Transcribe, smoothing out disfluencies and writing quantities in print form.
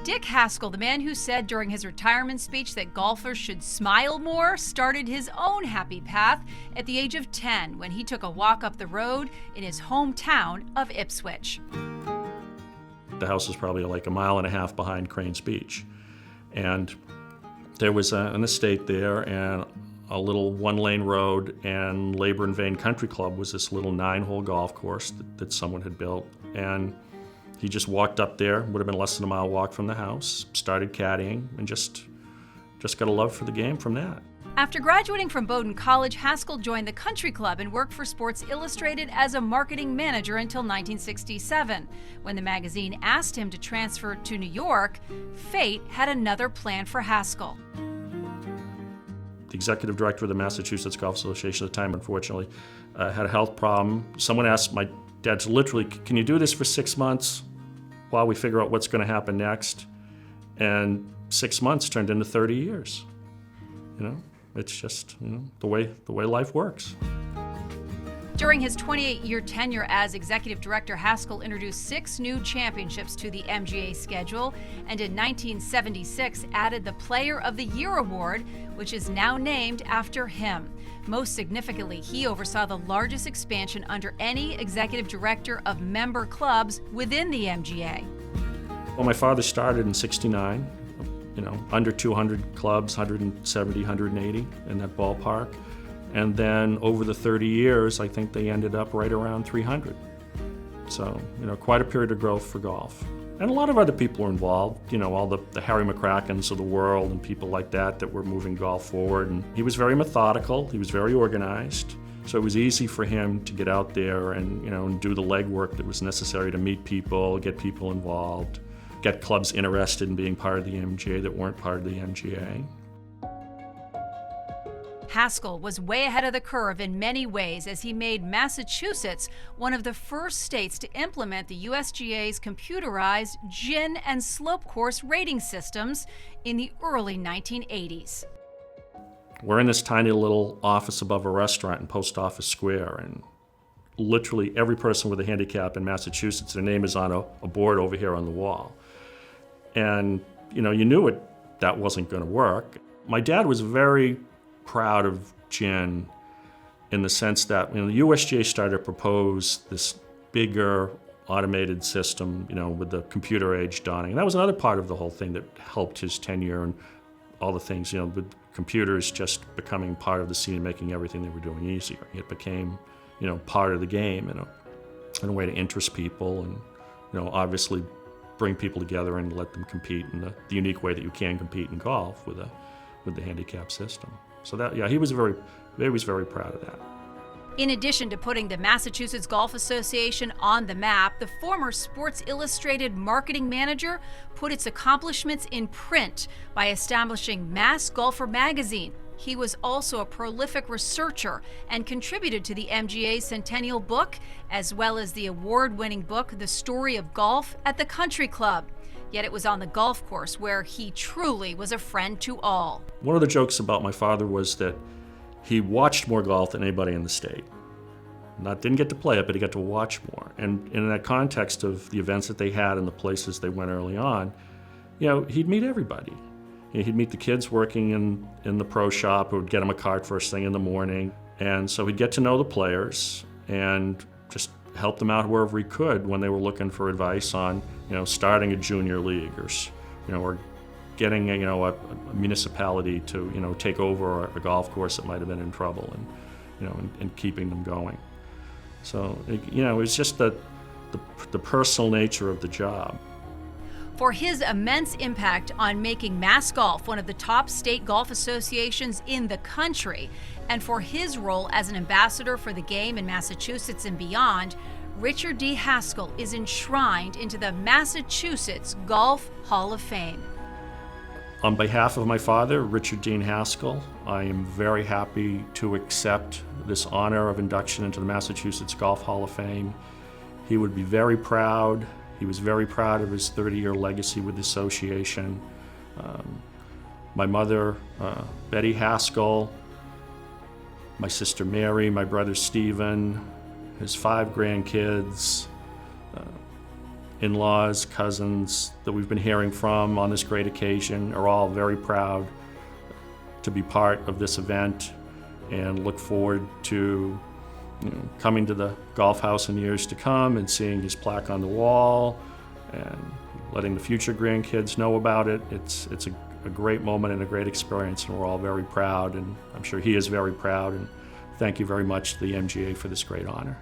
Dick Haskell, the man who said during his retirement speech that golfers should smile more, started his own happy path at the age of 10 when he took a walk up the road in his hometown of Ipswich. The house is probably like a mile and a half behind Cranes Beach. And there was an estate there and a little one-lane road, and Labor and Vane Country Club was this little 9-hole golf course that someone had built. And he just walked up there, would have been less than a mile walk from the house, started caddying, and just got a love for the game from that. After graduating from Bowdoin College, Haskell joined the Country Club and worked for Sports Illustrated as a marketing manager until 1967. When the magazine asked him to transfer to New York, fate had another plan for Haskell. The executive director of the Massachusetts Golf Association at the time, unfortunately, had a health problem. Someone asked my dad, literally, can you do this for 6 months while we figure out what's going to happen next? And 6 months turned into 30 years. It's just the way life works. During his 28-year tenure as executive director, Haskell introduced 6 new championships to the MGA schedule, and in 1976 added the Player of the Year award, which is now named after him. Most significantly, he oversaw the largest expansion under any executive director of member clubs within the MGA. Well, my father started in '69, under 200 clubs, 170, 180 in that ballpark. And then over the 30 years, I think they ended up right around 300. So, quite a period of growth for golf. And a lot of other people were involved, all the Harry McCrackens of the world and people like that were moving golf forward. And he was very methodical, he was very organized. So it was easy for him to get out there and do the legwork that was necessary to meet people, get people involved, get clubs interested in being part of the MGA that weren't part of the MGA. Haskell was way ahead of the curve in many ways as he made Massachusetts one of the first states to implement the USGA's computerized GIN and slope course rating systems in the early 1980s. We're in this tiny little office above a restaurant in Post Office Square, and literally every person with a handicap in Massachusetts, their name is on a board over here on the wall. And you knew that wasn't going to work. My dad was very proud of GIN in the sense that the USGA started to propose this bigger automated system, with the computer age dawning. And that was another part of the whole thing that helped his tenure and all the things, with computers just becoming part of the scene and making everything they were doing easier. It became, part of the game in a way to interest people and, obviously bring people together and let them compete in the unique way that you can compete in golf with the handicap system. So he was very proud of that. In addition to putting the Massachusetts Golf Association on the map, the former Sports Illustrated marketing manager put its accomplishments in print by establishing Mass Golfer magazine. He was also a prolific researcher and contributed to the MGA's centennial book, as well as the award-winning book, The Story of Golf at the Country Club. Yet it was on the golf course where he truly was a friend to all. One of the jokes about my father was that he watched more golf than anybody in the state. Didn't get to play it, but he got to watch more. And in that context of the events that they had and the places they went early on, he'd meet everybody. He'd meet the kids working in the pro shop who would get him a cart first thing in the morning. And so he'd get to know the players and just help them out wherever he could when they were looking for advice on, starting a junior league or getting a municipality to take over a golf course that might have been in trouble and keeping them going. So it was just the personal nature of the job. For his immense impact on making Mass Golf one of the top state golf associations in the country, and for his role as an ambassador for the game in Massachusetts and beyond, Richard D. Haskell is enshrined into the Massachusetts Golf Hall of Fame. On behalf of my father, Richard Dean Haskell, I am very happy to accept this honor of induction into the Massachusetts Golf Hall of Fame. He would be very proud. He was very proud of his 30-year legacy with the association. My mother, Betty Haskell, my sister Mary, my brother Stephen, his 5 grandkids, in-laws, cousins that we've been hearing from on this great occasion are all very proud to be part of this event and look forward to coming to the golf house in years to come and seeing his plaque on the wall and letting the future grandkids know about it. It's a great moment and a great experience, and we're all very proud, and I'm sure he is very proud, and thank you very much to the MGA for this great honor.